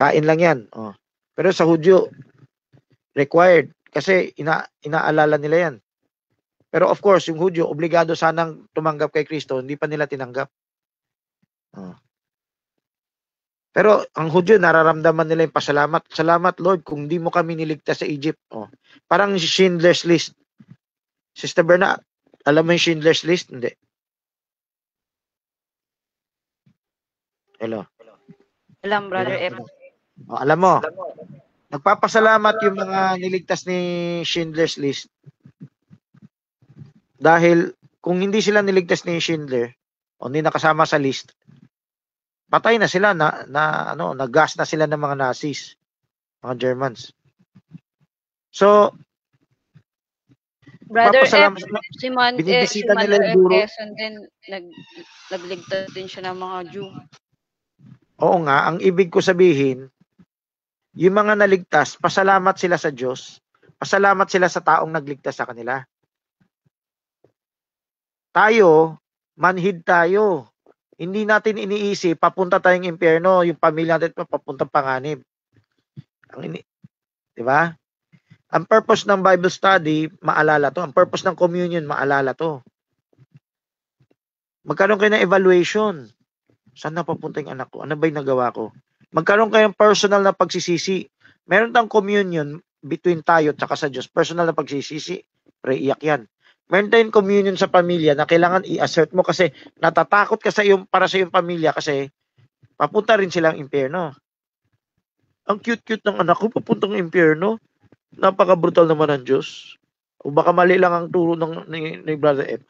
Kain lang yan. Oh. Pero sa Hudyo, required. Kasi inaalala nila yan. Pero of course, yung Hudyo, obligado sanang tumanggap kay Kristo, hindi pa nila tinanggap. Oh. Pero ang Hudyo, nararamdaman nila yung pasalamat. Salamat, Lord, kung di mo kami niligtas sa Egypt. Oh. Parang Schindler's List. Sister Berna, alam mo yung Schindler's List? Hindi. Hello. Alam, Brother F. Oh, alam mo, nagpapasalamat yung mga niligtas ni Schindler's List. Dahil kung hindi sila niligtas ni Schindler, o hindi nakasama sa list, patay na sila nag-gas na sila ng mga Nazis, mga Germans. So, Brother F, binibisita nila yung guro. din, nagligtas din siya ng mga Jew. Oo nga, ang ibig ko sabihin, yung mga naligtas, pasalamat sila sa Diyos, pasalamat sila sa taong nagligtas sa kanila. Tayo, manhid tayo. Hindi natin iniisip, papunta tayong impyerno, yung pamilya natin papunta panganib. Di ba? Ang purpose ng Bible study, maalala to. Ang purpose ng communion, maalala to. Magkaroon kayo ng evaluation. Saan na papunta yung anak ko? Ano ba yung nagawa ko? Magkaroon kayo ng personal na pagsisisi. Meron tayong communion between tayo at saka sa Diyos. Personal na pagsisisi. Pre, iyak yan. Meron tayong communion sa pamilya na kailangan i-assert mo kasi natatakot ka para sa iyong pamilya kasi papunta rin silang impyerno. Ang cute-cute ng anak ko, papuntang impyerno. Napaka-brutal naman ng Diyos. O baka mali lang ang turo ni Brother F.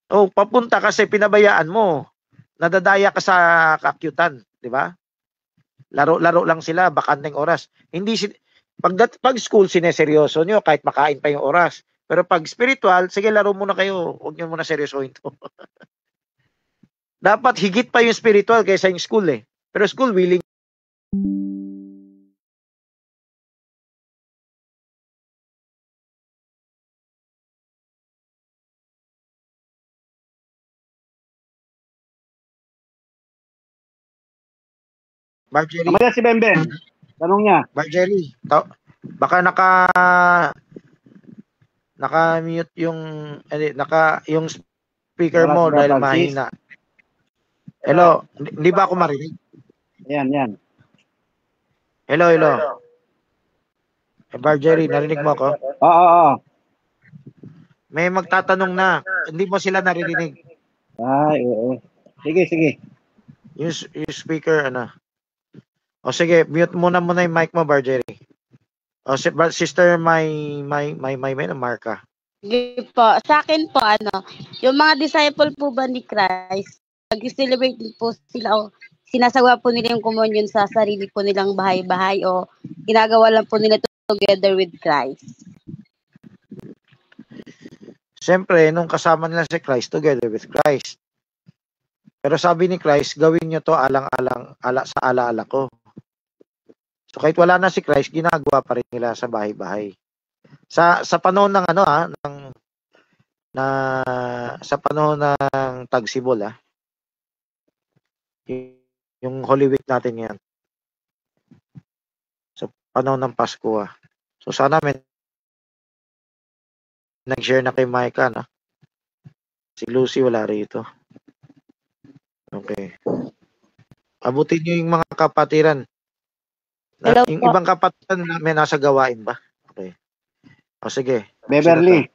Oh, papunta kasi pinabayaan mo. Nadadaya ka sa kakyutan, di ba? Laro-laro lang sila, bakanteng oras. Hindi pag school sineseryoso nyo kahit makain pa yung oras. Pero pag spiritual, sige laro muna kayo, huwag nyo muna seryosohin to. Dapat higit pa yung spiritual kaysa yung school eh. Pero school willing. Marjorie. Kamaya si Benben. Tanong niya. Marjorie, baka naka-mute yung yung speaker mo dahil mahina. Hello, hindi ba ako marinig? Yan. Hello. Marjorie, narinig mo ako? Oo. May magtatanong na, hindi mo sila naririnig. Ay, oo. Sige. Yung speaker, O sige, mute muna yung mic mo, Marjorie. O sister, may Marka. Sige po. Sa akin po, yung mga disciple po ba ni Christ, nag-celebrate po sila o sinasagawa po nila yung communion sa sarili po nilang bahay-bahay o ginagawa lang po nila together with Christ? Siyempre, nung kasama nila si Christ, together with Christ. Pero sabi ni Christ, gawin nyo to sa alaala ko. So kahit wala na si Christ, ginagawa pa rin nila sa bahay-bahay. Sa panahon ng sa panahon ng Tagsibol, yung Holy Week natin yan. Sa panahon ng Pasko, So sana may nag-share na kay Micah, Si Lucy wala rito. Okay. Abutin nyo yung mga kapatiran. Hello yung po. ibang kapatiran may nasa gawain ba? Okay. O sige. Beverly.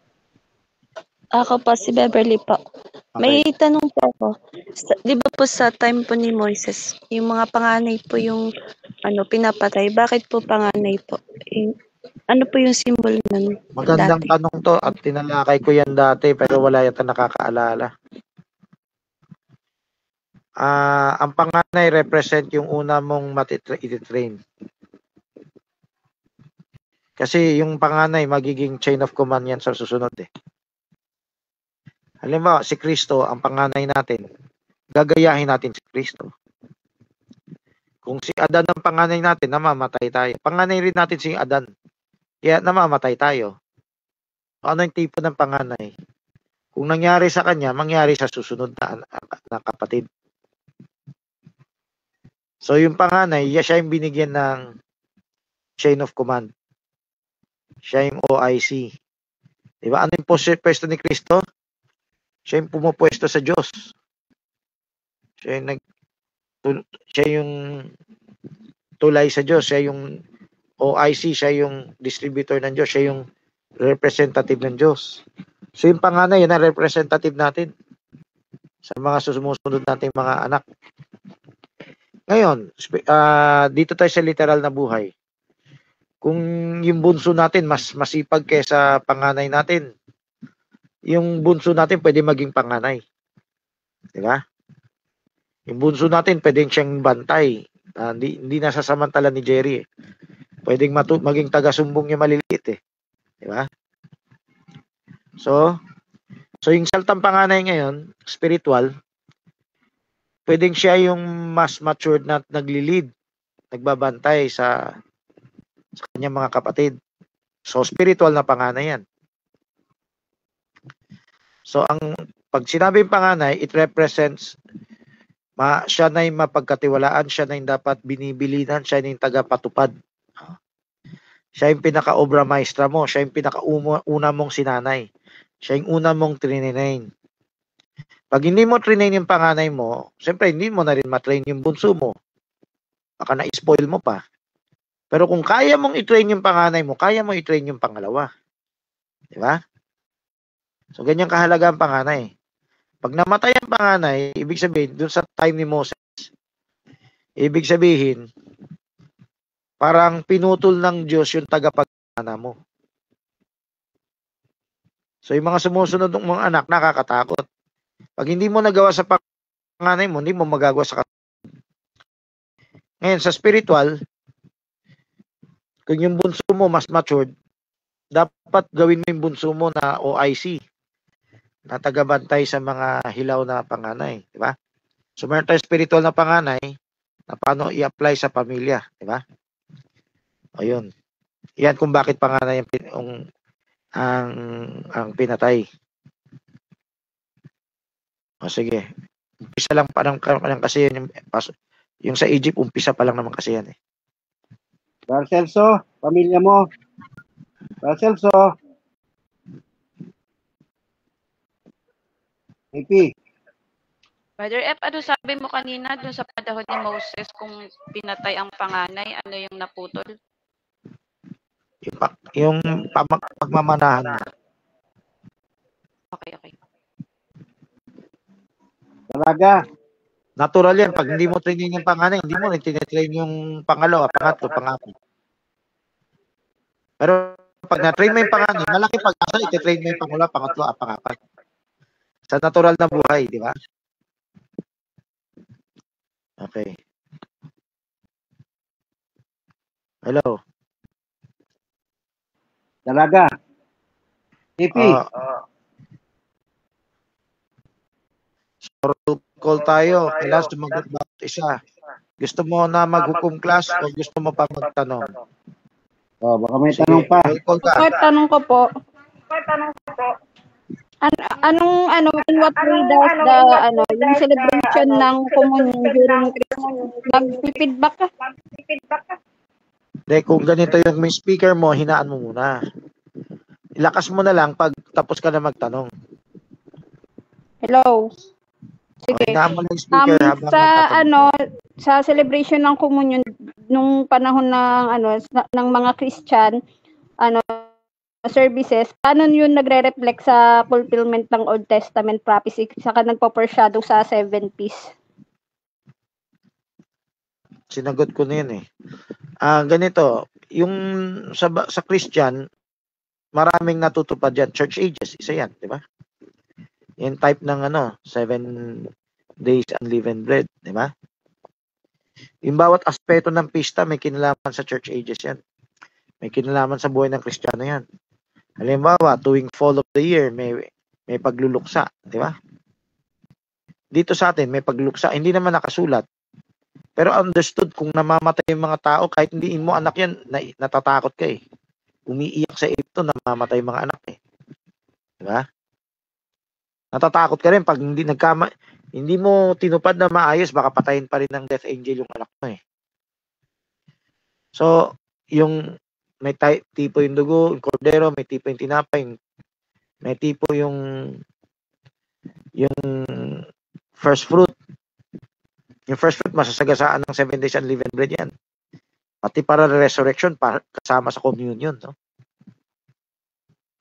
Ako po, si Beverly po. Okay. May tanong po ako. Di ba po sa time po ni Moises, yung mga panganay po yung pinapatay. Bakit po panganay po? Ano po yung symbol nun? Magandang dati? tanong to at tinalakay ko yan dati pero wala yata nakakaalala. Ang panganay represent yung una mong ititrain. Kasi yung panganay magiging chain of command yan sa susunod Halimbawa, si Kristo, ang panganay natin, gagayahin natin si Kristo. Kung si Adan ang panganay natin, namamatay tayo. Panganay rin natin si Adan, kaya namamatay tayo. Ano yung tipo ng panganay? Kung nangyari sa kanya, mangyari sa susunod na kapatid. So yung panganay, siya yung binigyan ng chain of command. Siya yung OIC. Diba? Ano yung pwesto ni Kristo? Siya yung pumupwesto sa Diyos. Siya yung tulay sa Diyos. Siya yung OIC. Siya yung distributor ng Diyos. Siya yung representative ng Diyos. So yung panganay, yun ang representative natin sa mga sumusunod nating mga anak. Ngayon, dito tayo sa literal na buhay. Kung yung bunso natin mas masipag kaysa panganay natin, yung bunso natin pwede maging panganay. Di ba? Yung bunso natin pwedeng siyang bantay. Hindi nasasamantala ni Jerry. Pwedeng maging taga-sumbong yung maliliit eh. Di ba? So yung saltang panganay ngayon, spiritual, pwedeng siya yung mas matured na nagli-lead, nagbabantay sa kanyang mga kapatid. So, spiritual na panganay yan. So, pag sinabing panganay, it represents siya na yung mapagkatiwalaan, siya na yung dapat binibilinan, siya na yung tagapatupad. Siya yung pinaka-obra maestra mo, siya yung pinaka-una mong sinanay. Siya yung una mong trininain. Pag hindi mo trinain yung panganay mo, siyempre hindi mo na rin matrain yung bunso mo. Baka na-spoil mo pa. Pero kung kaya mong i-train yung panganay mo, kaya mo i-train yung pangalawa. Di ba? So, ganyan kahalaga ang panganay. Pag namatay ang panganay, ibig sabihin, dun sa time ni Moses, ibig sabihin, parang pinutol ng Diyos yung tagapagmana mo. So, yung mga sumusunod ng mga anak, nakakatakot. Pag hindi mo nagawa sa panganay mo, hindi mo magagawa sa kasunod. Ngayon, sa spiritual, kung yung bunso mo mas matured, dapat gawin mo yung bunso mo na OIC, na tagabantay sa mga hilaw na panganay. Diba? So, meron tayong spiritual na panganay na paano i-apply sa pamilya. Diba? Ayun. Yan kung bakit panganay ang pinatay. O sige. Umpisa lang parang kasi yan yung sa Egypt, umpisa pa lang naman kasi yan eh. Brother Celso, pamilya mo. Brother Celso. AP. Brother F, ano sabi mo kanina doon sa panahon ni Moses kung pinatay ang panganay, ano yung naputol? Yung pagmamanahan mo. Okay. Talaga. Natural yan. Pag hindi mo training yung panganay, hindi mo rin tinitrain yung pangalawa, pangatlo, pangapat. Pero pag na-train mo yung panganay, malaki pag-asa, iti-train mo yung pangalawa, pangatlo, pangapat. Sa natural na buhay, di ba? Okay. Hello. Talaga. AP. Call tayo. Kailangan sumagot bawat isa. Gusto mo na maghukom class o gusto mo pa magtanong? Baka may Sige, tanong pa. call ka. Tanong ko po. In what way does yung celebration ng communion during Christmas, nag-feedback ka? Hindi, kung ganito yung may speaker mo, hinaan mo muna. Ilakas mo na lang pag tapos ka na magtanong. Hello. Sige. Hinaan mo lang yung speaker habang nagtatanong. Sa celebration ng communion nung panahon ng mga Christian, services, paano yun nagre-reflect sa fulfillment ng Old Testament prophecy saka nagpo-foreshadow sa 7 Ps? Sinagot ko na yun eh. Ganito, yung sa Christian, maraming natutupad yan. Church ages, isa yan, di ba? Yung type ng 7 days unleavened bread, di ba? Yung bawat aspeto ng pista may kinalaman sa church ages yan. May kinalaman sa buhay ng Kristiyano yan. Halimbawa, tuwing fall of the year, may pagluluksa, di ba? Dito sa atin, may pagluluksa. Hindi naman nakasulat. Pero understood kung namamatay yung mga tao, kahit hindi mo anak yan, natatakot ka eh. Umiiyak sa ito, namamatay yung mga anak eh. Di ba? Natatakot ka rin pag hindi mo tinupad na maayos, baka patayin pa rin ng death angel yung anak mo eh. So, yung may tipo yung dugo, yung kordero, may tipo yung tinapay, may tipo yung first fruit. Yung first fruit, masasagasaan ng 7 days unleavened bread yan. Pati para resurrection, kasama sa communion. No?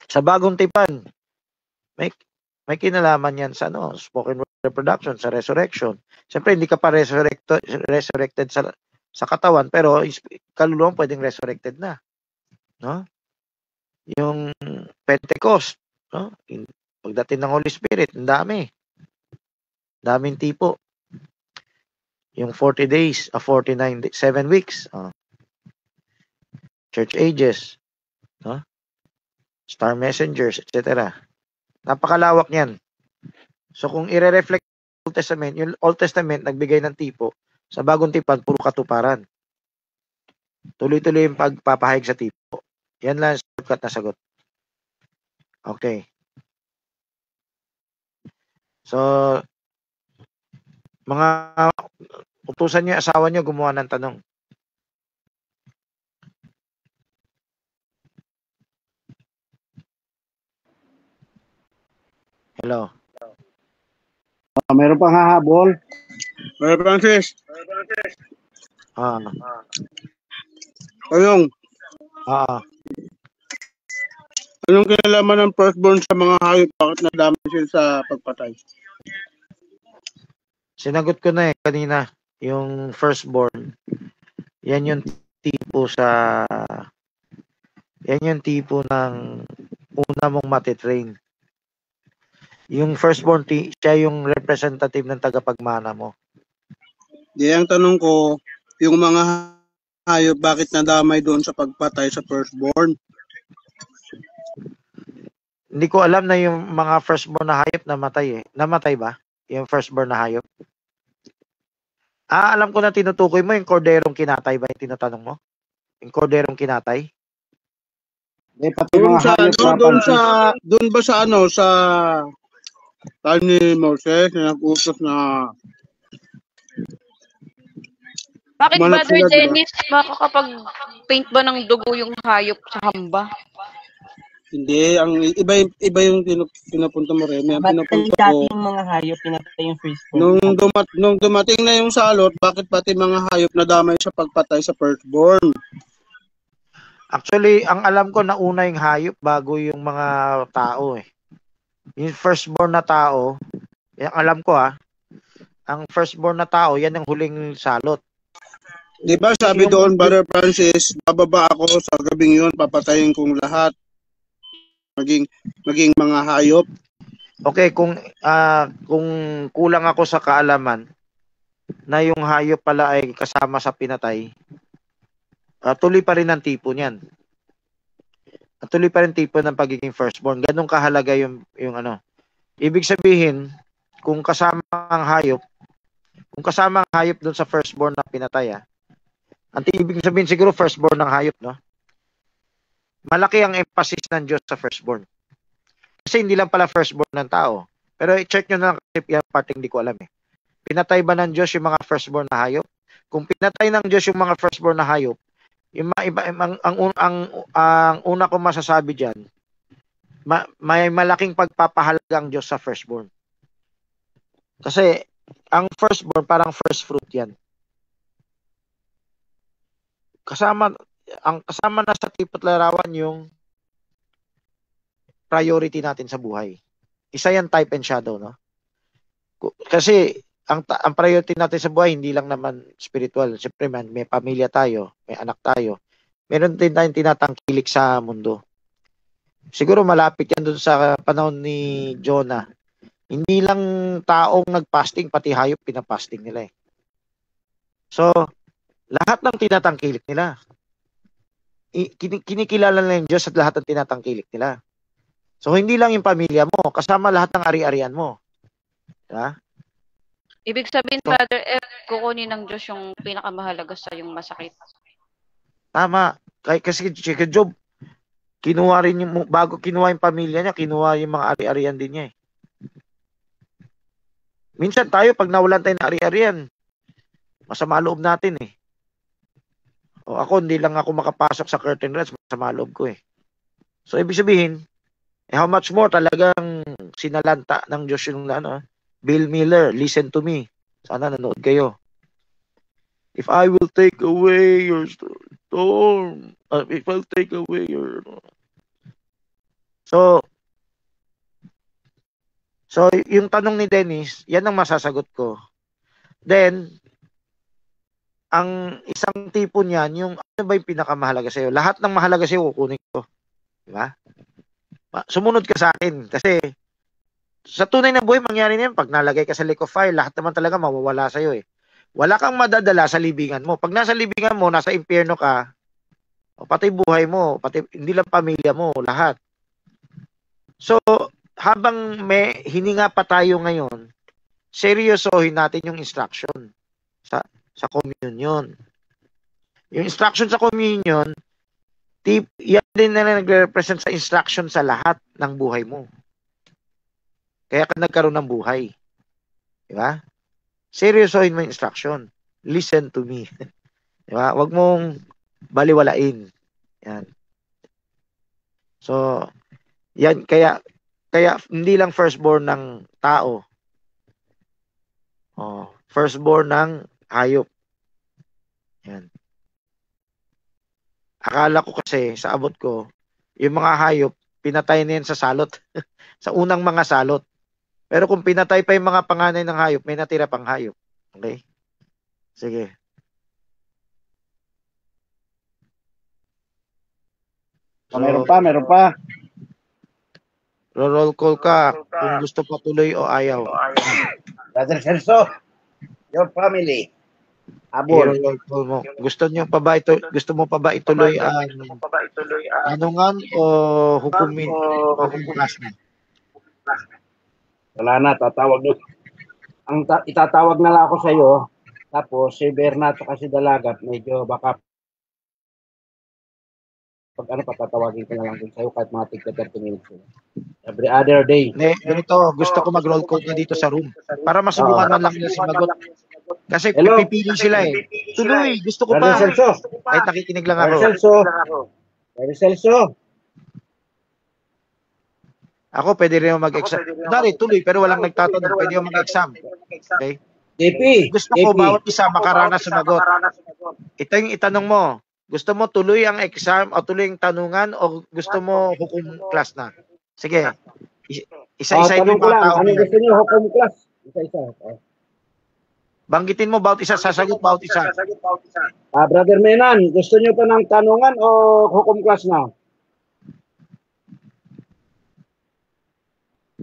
Sa bagong tipan, may kinalaman yan sa spoken word reproduction, sa resurrection. Siyempre, hindi ka pa resurrected sa katawan, pero kaluluwa pwedeng resurrected na. No? Yung Pentecost, no? Pagdating ng Holy Spirit, ang daming tipo. Yung 40 days, 49 7 weeks. Church ages, no? Star messengers, etc. Napakalawak niyan. So kung i-reflect yung Old Testament nagbigay ng tipo, sa bagong tipan puro katuparan. Tuloy-tuloy yung pagpapahayag sa tipo. Yan lang shortcut na sagot. Okay. So mga utusan niyo, asawa niyo gumawa ng tanong. Hello. Meron pang hahabol. Brother Francis, Ah, anong kinalaman ng firstborn sa mga hayop? Bakit nadamay sila sa pagpatay? sinagot ko na kanina, yung firstborn. Yan yung tipo ng una mong matitrain. Yung firstborn, siya yung representative ng tagapagmana mo. Di ang tanong ko, yung mga hayop, bakit nadamay doon sa pagpatay sa firstborn? Hindi ko alam na yung mga firstborn na hayop namatay eh. Namatay ba? Yung firstborn na hayop? Alam ko na tinutukoy mo yung korderong kinatay ba yung tinatanong mo? Yung korderong kinatay? Pati Doon mga sa hayop doon ba sa time ni Moses na nag-utos na Bakit, Manap Brother sila, diba? Dennis, makakapag-paint ba ng dugo yung hayop sa hamba? hindi, ang iba yung pinupunta mo rin. Ang pinupunta ko, Dating mga hayop, pinatay yung firstborn. nung dumating na yung salot, bakit pati mga hayop nadamay sa pagpatay sa firstborn? Actually, ang alam ko nauna yung hayop bago yung mga tao eh. Yung firstborn na tao, yung alam ko ang firstborn na tao, yan ang huling salot. Di ba sabi doon, Brother Francis, bababa ako sa gabing yun, papatayin kong lahat. Maging mga hayop. Okay, kung kulang ako sa kaalaman na yung hayop pala ay kasama sa pinatay, tuloy pa rin ang tipo niyan. Tuloy pa rin tipo ng pagiging firstborn. Ganun kahalaga yung Ibig sabihin, kung kasama ang hayop doon sa firstborn na pinatay, ang ibig sabihin siguro firstborn ng hayop, no? Malaki ang emphasis ng Diyos sa firstborn. Kasi hindi lang pala firstborn ng tao. Pero i-check nyo na lang kasi yung part hindi ko alam eh. Pinatay ba ng Diyos yung mga firstborn na hayop? Kung pinatay ng Diyos yung mga firstborn na hayop, yung ang una ko masasabi diyan, may malaking pagpapahalaga ang Diyos sa firstborn. Kasi ang firstborn parang first fruit yan. Kasama na sa tipot larawan yung priority natin sa buhay. Isa yan type and shadow, no? Kasi ang priority natin sa buhay hindi lang naman spiritual. Siyempre may pamilya tayo, may anak tayo. Meron din tayong tinatangkilik sa mundo. Siguro malapit yan dun sa panahon ni Jonah. Hindi lang taong nagpasting, pati hayop pinapasting nila eh. So, lahat ng tinatangkilik nila, kinikilala na ng Diyos at lahat ng tinatangkilik nila. So, hindi lang yung pamilya mo, kasama lahat ng ari-arian mo. Diba? Ibig sabihin, Brother F, kukunin ng Diyos yung pinakamahalaga sa yung masakit. Tama. Kasi si Job, kinuha rin bago kinuha yung pamilya niya, kinuha yung mga ari-arian din niya eh. Minsan tayo, pag nawalan tayo ng ari-arian, masama loob natin eh. O ako, hindi lang ako makapasok sa curtain rats, masama loob ko eh. So, ibig sabihin, how much more talagang sinalanta ng Diyos yung Bill Miller, listen to me. Sana nanood kayo. If I will take away your storm, if I'll take away your... So, yung tanong ni Dennis, yan ang masasagot ko. Then, ang isang tipo niyan, yung ano ba yung pinakamahalaga sa'yo? Lahat ng mahalaga sa'yo, kukunin ko. Diba? Sumunod ka sa akin. Kasi, sa tunay na buhay, mangyari na yan. Pag nalagay ka sa lake of fire, lahat naman talaga mawawala sa'yo eh. Wala kang madadala sa libingan mo. Pag nasa libingan mo, nasa impyerno ka, o pati buhay mo, pati hindi lang pamilya mo, lahat. So, habang may hininga pa tayo ngayon, seryosohin natin yung instruction sa communion. Yung instruction sa communion, yan din na nagre-represent sa instruction sa lahat ng buhay mo. Kaya ka nagkaroon ng buhay. Diba? Seryosohin mo yung instruction. Listen to me. Diba? Huwag mong baliwalain. Yan. So, yan, kaya hindi lang firstborn ng tao. Firstborn ng hayop. Yan. Akala ko kasi, sa abot ko, yung mga hayop, pinatay na yan sa salot. Sa unang mga salot. Pero kung pinatay pa yung mga panganay ng hayop, may natira pang hayop. Okay? Sige. So, meron pa. Roll call ka kung gusto pa tuloy o ayaw. Brother Celso, your family. Abol. Roll call mo. Gusto mo pa ba ituloy ang tanungan o hukumin o hukumas na? Wala na, tatawag doon. Itatawag na lang ako sa iyo. Tapos si Bernat at si Dalagat, medyo baka pag patatawagin ko na lang din sa'yo kahit mga tigka 30 minutes. Every other day. Ganito, gusto ko mag-roll call ka dito sa room. Para masubukan man lang nila sumagot. Kasi Hello? pipili sila eh. Tuloy, gusto ko pa. Brother Celso. Kahit nakikinig lang ako. Brother Celso. Ako, pwede rin mag-exam. Dari, tuloy, pero walang nagtatanong. Pwede yung mag-exam. Okay? JP. Gusto ko bawat isa makaranas sumagot. Ito yung itanong mo. Gusto mo tuloy ang exam o tuloy ang tanungan o gusto mo hukum class na? Sige. Isa-isa yung mga tao. Ano gusto niyo, hukum class? Isa-isa. Banggitin mo bawat isa, sasagot bawat isa. Brother Menan, gusto niyo pa ng tanungan o hukum class na?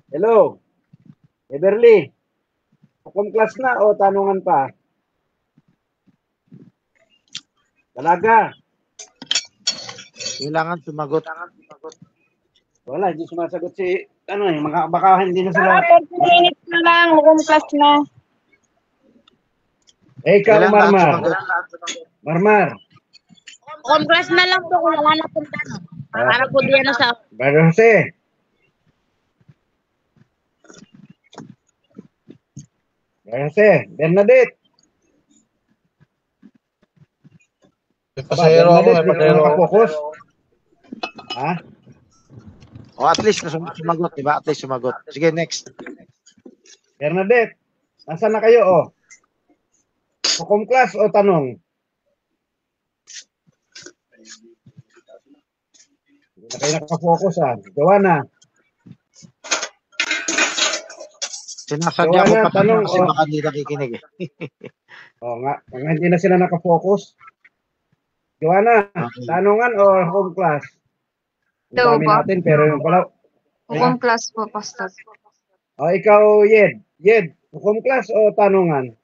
Hello? Everly, hukum class na o tanungan pa? Talaga. Kailangan sumagot. Wala, hindi sumasagot si, baka hindi na sila. 30 minutes na lang, hukum class na. Ikaw, Kailangan Marmar. sumagot. Marmar. Hukom class na lang po kung wala na pong tanong. Para po diyan sa... Brother Jose. Brother Jose. Bernadette. Pasahero ako, may pasahero ako. Focus. Ha? O at least sumagot, diba? At least sumagot. Sige, next. Bernadette. Nasaan na kayo, oh? Hukom class o tanong? Hindi na kayo nakafocus, ha? Joanna. Sinasadya ko Joanna, pa tanong tanong, kasi oh. baka hindi nakikinig eh. Oo nga. Hindi na sila nakafocus. Joanna, Okay. tanungan o home class? Ang Ito dami ba? natin, pero yung pala. Hukom class po, Pastor. O, ikaw, Yed. Yed, home class o tanungan?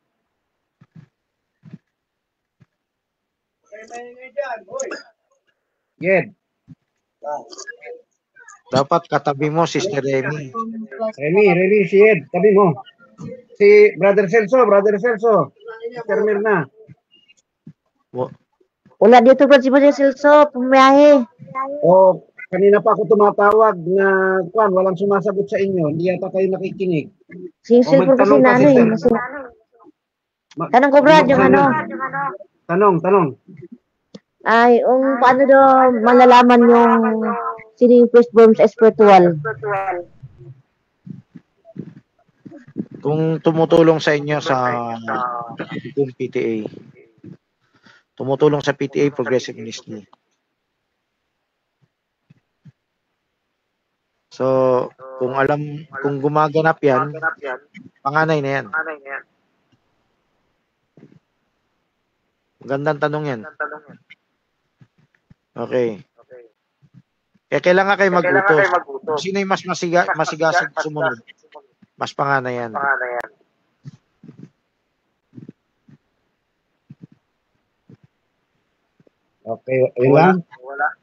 Yed. Dapat katabi mo, Sister Remy. Remy, si Yed, tabi mo. Si Brother Celso. Sister Mirna. Wala dito po si Brother Celso, pumiyahe. O, Kanina pa ako tumatawag na walang sumasagot sa inyo. Hindi yata kayo nakikinig. Sisil po kasi magtanong ka, nanay. sister. Tanong ko, Brad, yung ano. Tanong. Ay, paano daw malalaman yung sino yung firstborn sa spiritual? Kung tumutulong sa inyo sa yung PTA. Tumutulong sa PTA, Progressive Ministry. So, kung gumaganap yan, panganay na yan. Magandang tanong yan. Okay. Kailangan kayo mag-utos. Sino yung mas masigasig sumunod? Mas panganay yan. Okay, yun lang.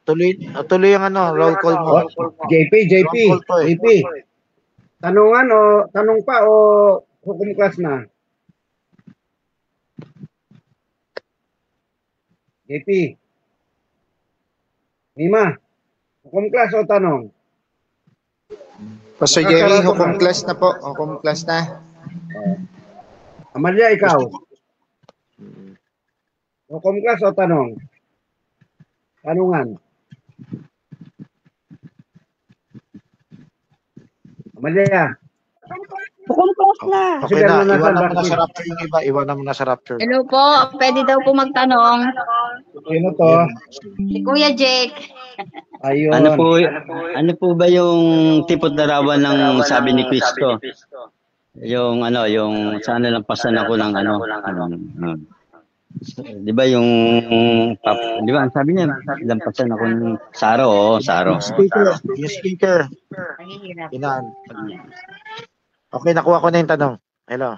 Tuloy yung roll call mo. JP. Roll call to eh. JP. Tanong pa o hukom class na? JP. Nima. Hukom class o tanong? Pastor Jerry, hukom class na po. Hukom class na. Amalia, ikaw. Hukom class o tanong? Tanungan. Amalia. Hukom class na. Okay na, iwanan mo na sa rapture yung iba. Iwanan mo na sa rapture. Hello po, pwede daw po magtanong. Sino to? Si Kuya Jake. Ayun. Ano po ba yung tipot larawan ng sabi ni Kristo? Yung saan nalampasan ako ng di ba yung di ba ang sabi niya lampasan ako ng Saro. Yung speaker. Okay, nakuha ko na yung tanong. Hello.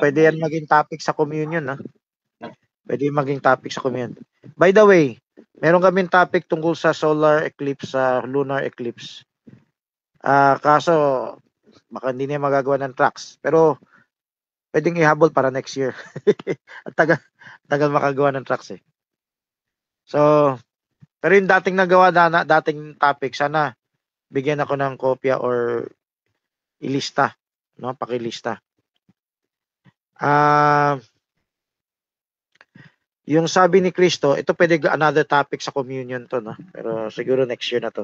Pwede yan maging topic sa communion, ha? Pwede maging topic sa communion. By the way, meron kaming topic tungkol sa solar eclipse, sa lunar eclipse. Kaso, baka hindi niya magagawa ng tracks. Pero, pwedeng ihabol para next year. At tagal makagawa ng tracks eh. So, pero yung dating nagawa, dating topic, sana bigyan ako ng kopya or ilista. No? Pakilista. Yung sabi ni Kristo, ito pwede another topic sa communion to, no? Pero siguro next year na to.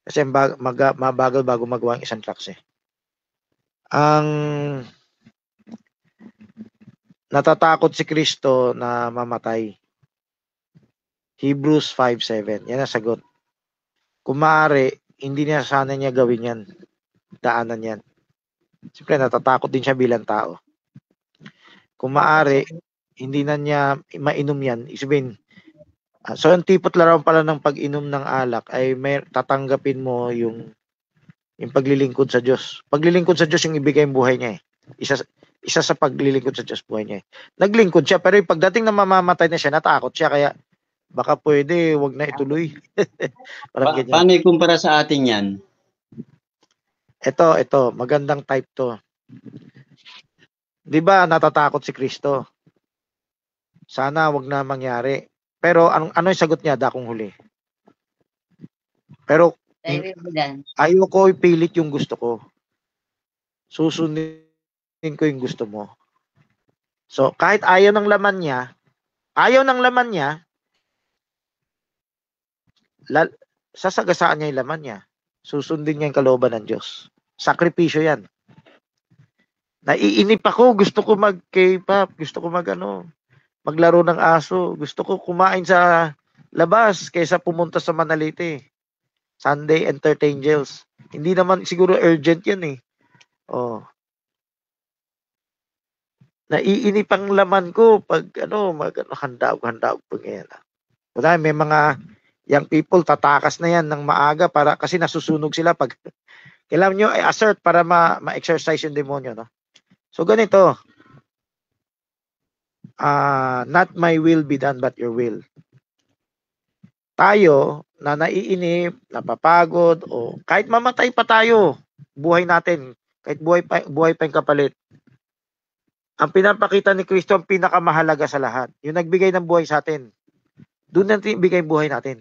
Kasi mabagal bago magawa ang isang tracks eh. Ang natatakot si Kristo na mamatay. Hebrews 5:7. Yan ang sagot. Kung maaari, hindi niya sana niya gawin yan. Daanan yan. Siyempre, natatakot din siya bilang tao. Kung maaari, hindi na niya mainom yan. Isipin, so ang tipot larawan pala ng pag-inom ng alak ay tatanggapin mo yung paglilingkod sa Diyos. Paglilingkod sa Diyos yung ibigay yung buhay niya eh. Isa sa paglilingkod sa Diyos buhay niya eh. Naglingkod siya, pero yung pagdating na mamamatay na siya, natakot siya, kaya baka pwede, wag na ituloy. Paano ikumpara sa atin yan? Ito, magandang type to. 'Di ba natatakot si Kristo? Sana wag na mangyari. Pero ano yung sagot niya dakong huli? Pero ayoko ipilit yung gusto ko. Susundin ko yung gusto mo. So, kahit ayaw ng laman niya, sasagasaan niya yung laman niya. Susundin niya yung kalooban ng Diyos. Sakripisyo yan. Naiinip ako, gusto ko mag-K-pop, gusto ko maglaro ng aso, gusto ko kumain sa labas kaysa pumunta sa Manalite. Sunday Entertainers. Hindi naman siguro urgent yan eh. Oh. Naiinip ang laman ko pag handa pag yan. May mga young people tatakas na yan ng maaga para kasi nasusunog sila pag kailangan nyo assert para ma-exercise yung demonyo, no? So ganito, not my will be done but your will. Tayo na naiinip, napapagod, o kahit mamatay pa tayo, buhay natin, kahit buhay pa yung kapalit. Ang pinapakita ni Kristo ang pinakamahalaga sa lahat, yung nagbigay ng buhay sa atin. doon natin ibigay buhay natin.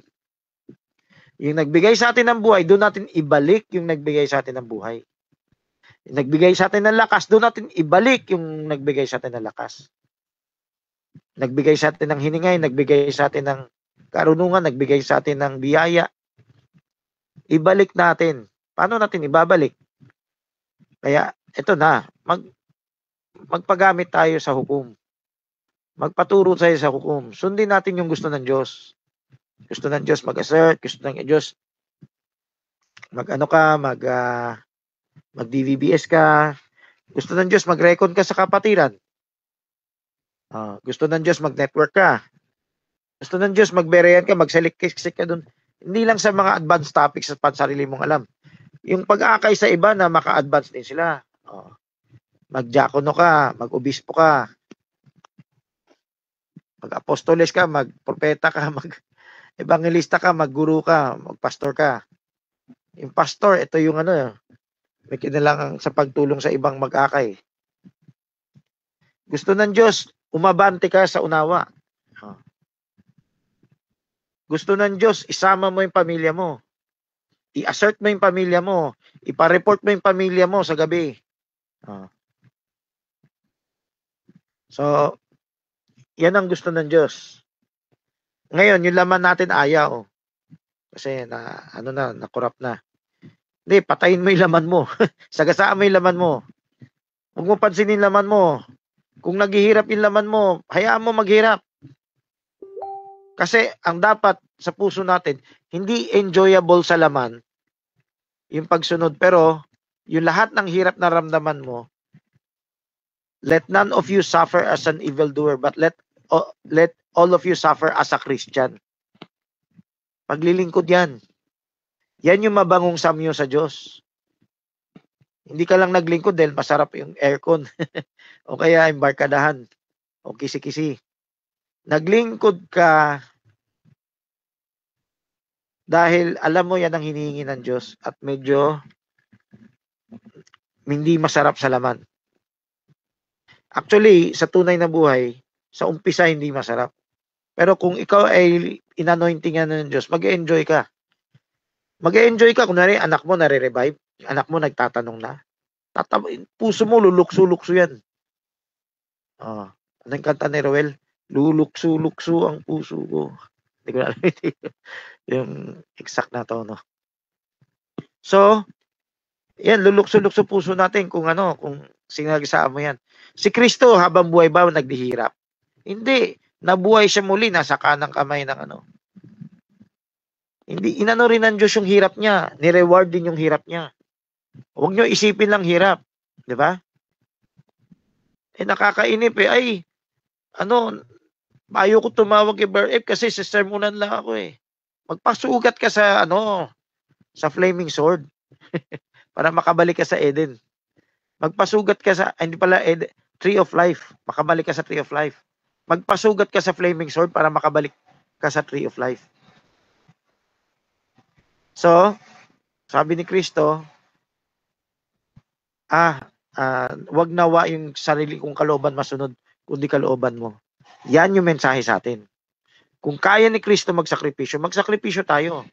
Yung nagbigay sa atin ng buhay, doon natin ibalik yung nagbigay sa atin ng buhay. Yung nagbigay sa atin ng lakas, doon natin ibalik yung nagbigay sa atin ng lakas. Nagbigay sa atin ng hiningay, nagbigay sa atin ng karunungan, nagbigay sa atin ng biyaya. Ibalik natin. Paano natin ibabalik? Kaya, ito na, magpagamit tayo sa hukom. Magpaturo tayo sa hukom. Sundin natin yung gusto ng Diyos. Gusto ng Diyos mag-assert, gusto ng Diyos mag-DVBS ka. Gusto ng Diyos mag-recon ka sa kapatiran. Gusto ng Diyos mag-network ka. Gusto ng Diyos magbereyan ka, magsalik-kisik ka dun. Hindi lang sa mga advanced topics sa pansarili mong alam. Yung pag-aakay sa iba na maka-advance din sila. Mag-diakono ka, mag-obispo ka, mag-apostoles ka, mag-propeta ka, mag-evangelista ka, mag-guru ka, mag-pastor ka. Yung pastor, ito yung may kinalangan sa pagtulong sa ibang mag-akay. Gusto ng Diyos, umabante ka sa unawa. Gusto ng Diyos, isama mo yung pamilya mo. I-assert mo yung pamilya mo. Ipa-report mo yung pamilya mo sa gabi. So, yan ang gusto ng Diyos. Ngayon, yung laman natin ayaw. Kasi na-corrupt na. Hindi, patayin mo yung laman mo. Sagasaan mo yung laman mo. Huwag mo pansinin yung laman mo. Kung naghihirap yung laman mo, hayaan mo maghirap. Kasi ang dapat sa puso natin, hindi enjoyable sa laman yung pagsunod. Pero yung lahat ng hirap na ramdaman mo, let none of you suffer as an evildoer, but let all of you suffer as a Christian. Paglilingkod yan. Yan yung mabangong samyo sa Diyos. Hindi ka lang naglingkod dahil masarap yung aircon. O kaya yung barkadahan. O kisi-kisi. Naglingkod ka dahil alam mo yan ang hinihingi ng Diyos at medyo hindi masarap sa laman. Actually, sa tunay na buhay, sa umpisa hindi masarap. Pero kung ikaw ay inanointingan ng Diyos, mag-enjoy ka. Mag-enjoy ka. Kunwari, anak mo nare-revive. Anak mo nagtatanong na. Puso mo, lulukso-lukso yan. Ano yung kanta ni Roel? Lulukso-lukso ang puso ko. Hindi ko alam yung exact na to, no? So, yan, lulukso-lukso puso natin kung sinagasaan mo yan. Si Kristo, habang buhay ba, naghihirap? Hindi. Nabuhay siya muli, nasa kanang kamay ng Hindi, inano rin ng Diyos yung hirap niya. Ni-reward din yung hirap niya. Huwag nyo isipin lang hirap. Di ba? Nakakainip ay, ayaw ko tumawag kay Bar F kasi sistermonan lang ako eh. Magpasugat ka sa, sa flaming sword. Para makabalik ka sa Eden. Magpasugat ka sa, hindi pala, Tree of Life. Makabalik ka sa Tree of Life. Magpasugat ka sa flaming sword para makabalik ka sa Tree of Life. So, sabi ni Kristo, wag nawa yung sarili kong kalooban masunod, kundi kalooban mo. Yan yung mensahe sa atin. Kung kaya ni Kristo magsakripisyo tayo.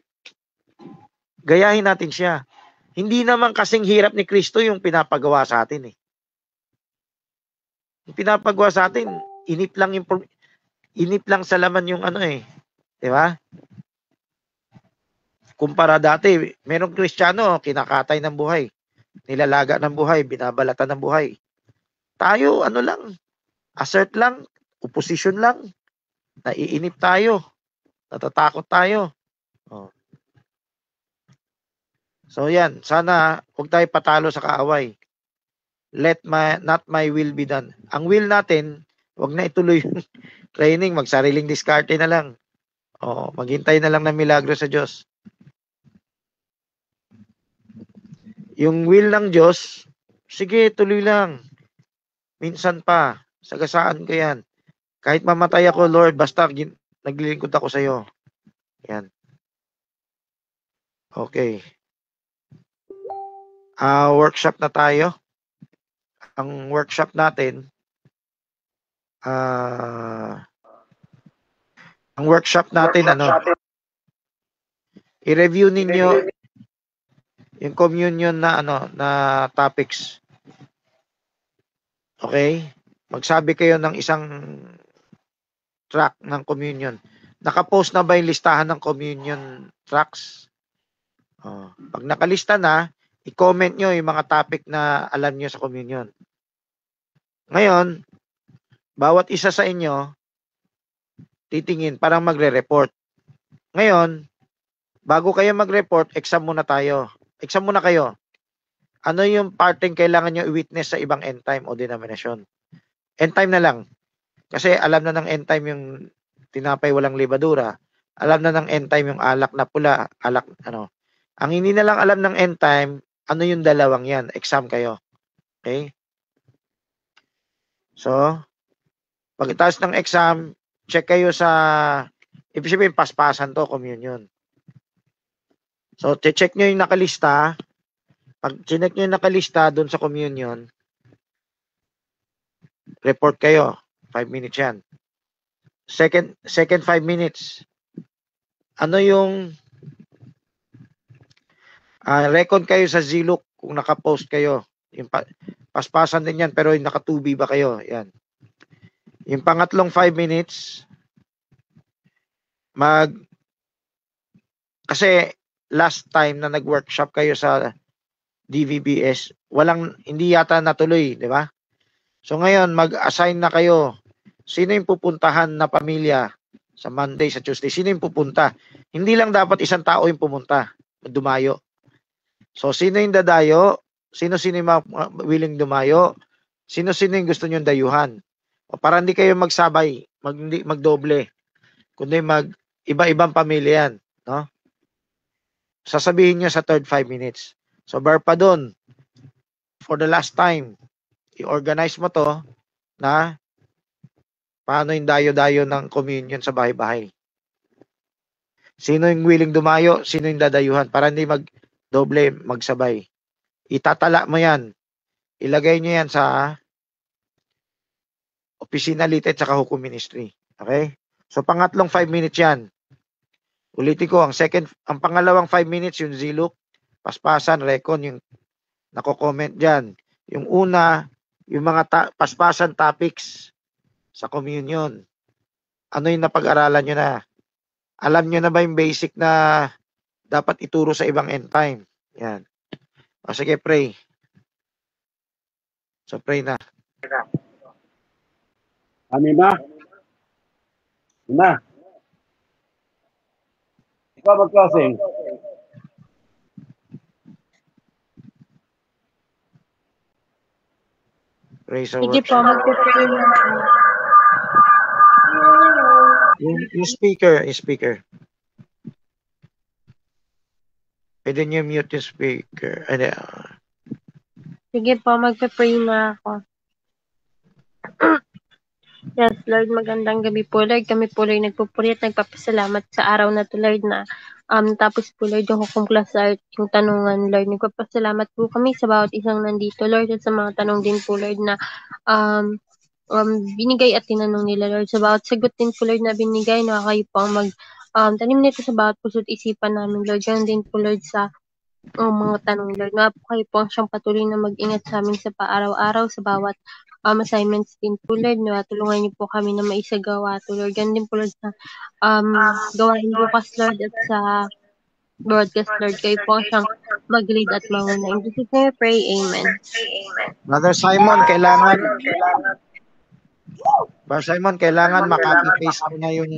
Gayahin natin siya. Hindi naman kasing hirap ni Kristo yung pinapagawa sa atin eh. Yung pinapagawa sa atin, inip lang sa laman yung di ba? Kumpara dati, merong Kristiyano, kinakatay ng buhay, nilalaga ng buhay, binabalatan ng buhay. Tayo, lang, assert lang, opposition lang, naiinip tayo, natatakot tayo. So yan, sana huwag tayo patalo sa kaaway. Not my will be done. Ang will natin, huwag na ituloy yung training, magsariling diskarte na lang. Maghintay na lang ng milagro sa Diyos. Yung will ng Diyos, sige, tuloy lang. Minsan pa, sagasaan ko yan. Kahit mamatay ako, Lord, basta naglilingkod ako sa iyo. Yan. Okay. Workshop na tayo. Ang workshop natin, Ang workshop natin, i-review ninyo yung communion na na topics. Okay? Magsabi kayo ng isang track ng communion. Nakapost na ba yung listahan ng communion tracks? Pag nakalista na, i-comment nyo yung mga topic na alam nyo sa communion. Ngayon, bawat isa sa inyo, titingin, parang magre-report. Ngayon, bago kayo mag-report, exam muna tayo. Exam muna kayo. Ano yung parting kailangan nyo i-witness sa ibang end time o denomination? End time na lang. Kasi alam na ng end time yung tinapay walang libadura. Alam na ng end time yung alak na pula, alak Ang hindi na lang alam ng end time, ano yung dalawang yan? Exam kayo. Okay? So, pagkatapos ng exam, check kayo sa, ibig sabihin, paspasan to, communion. So, check nyo yung nakalista. Pag check nyo yung nakalista doon sa communion, report kayo. 5 minutes yan. Second 5 minutes. Ano yung record kayo sa Ziluk kung nakapost kayo. Yung paspasan din yan, pero yung nakatubi ba kayo? Yan. Yung pangatlong 5 minutes, kasi last time na nag-workshop kayo sa DVBS, hindi yata natuloy, di ba? So ngayon, mag-assign na kayo. Sino yung pupuntahan na pamilya sa Monday, sa Tuesday? Sino yung pupunta? Hindi lang dapat isang tao yung pumunta, dumayo. So sino yung dadayo? Sino-sino yung willing dumayo? Sino-sino yung gusto nyo dayuhan? O para hindi kayo magsabay, magdoble. Kundi iba-ibang pamilya yan. No? Sasabihin nyo sa third 5 minutes. So bar pa dun, for the last time, i-organize mo to na paano yung dayo-dayo ng communion sa bahay-bahay. Sino yung willing dumayo? Sino yung dadayuhan? Para hindi magdoble, magsabay. Itatala mo yan. Ilagay nyo yan sa opisina litet sa Hukom Ministry. Okay? So, pangatlong 5 minutes yan. Ulitin ko, ang pangalawang 5 minutes, yung Ziluk, paspasan, recon, yung nako-comment dyan. Yung una, yung mga paspasan topics sa communion. Ano yung napag-aralan nyo na? Alam nyo na ba yung basic na dapat ituro sa ibang end time? Yan. O sige, pray. So, pray na. Amin na. Na. Ikaw mag-closing. Praise the Sige Lord. po, magpipray na. Yung speaker. Pwede niyo mute yung speaker. Sige po, magpipray na ako. Yes, Lord, magandang gabi po, Lord. Kami po, Lord, nagpupuri at nagpapasalamat sa araw na to, Lord, na tapos po, Lord, yung Hukom Class Art, yung tanungan, Lord. Nagpapasalamat po kami sa bawat isang nandito, Lord, at sa mga tanong din po, Lord, na binigay at tinanong nila, Lord. Sa bawat sagot din po, Lord, na binigay, na kayo po ang tanim nito sa bawat puso't isipan namin, Lord. Yan din po, Lord, sa mga tanong, Lord. Na po kayo po ang siyang patuloy na mag-ingat sa amin sa paaraw-araw, sa bawat assignments din po, Lord, na tulungan niyo po kami na maisagawa to, Lord. Ganun din po, Lord, sa gawain bukas, Lord, at sa broadcast, Lord. Kayo po ang siyang mag-lead at manguna. In Jesus' name we pray, Amen. Brother Simon, kailangan makapipase mo na yung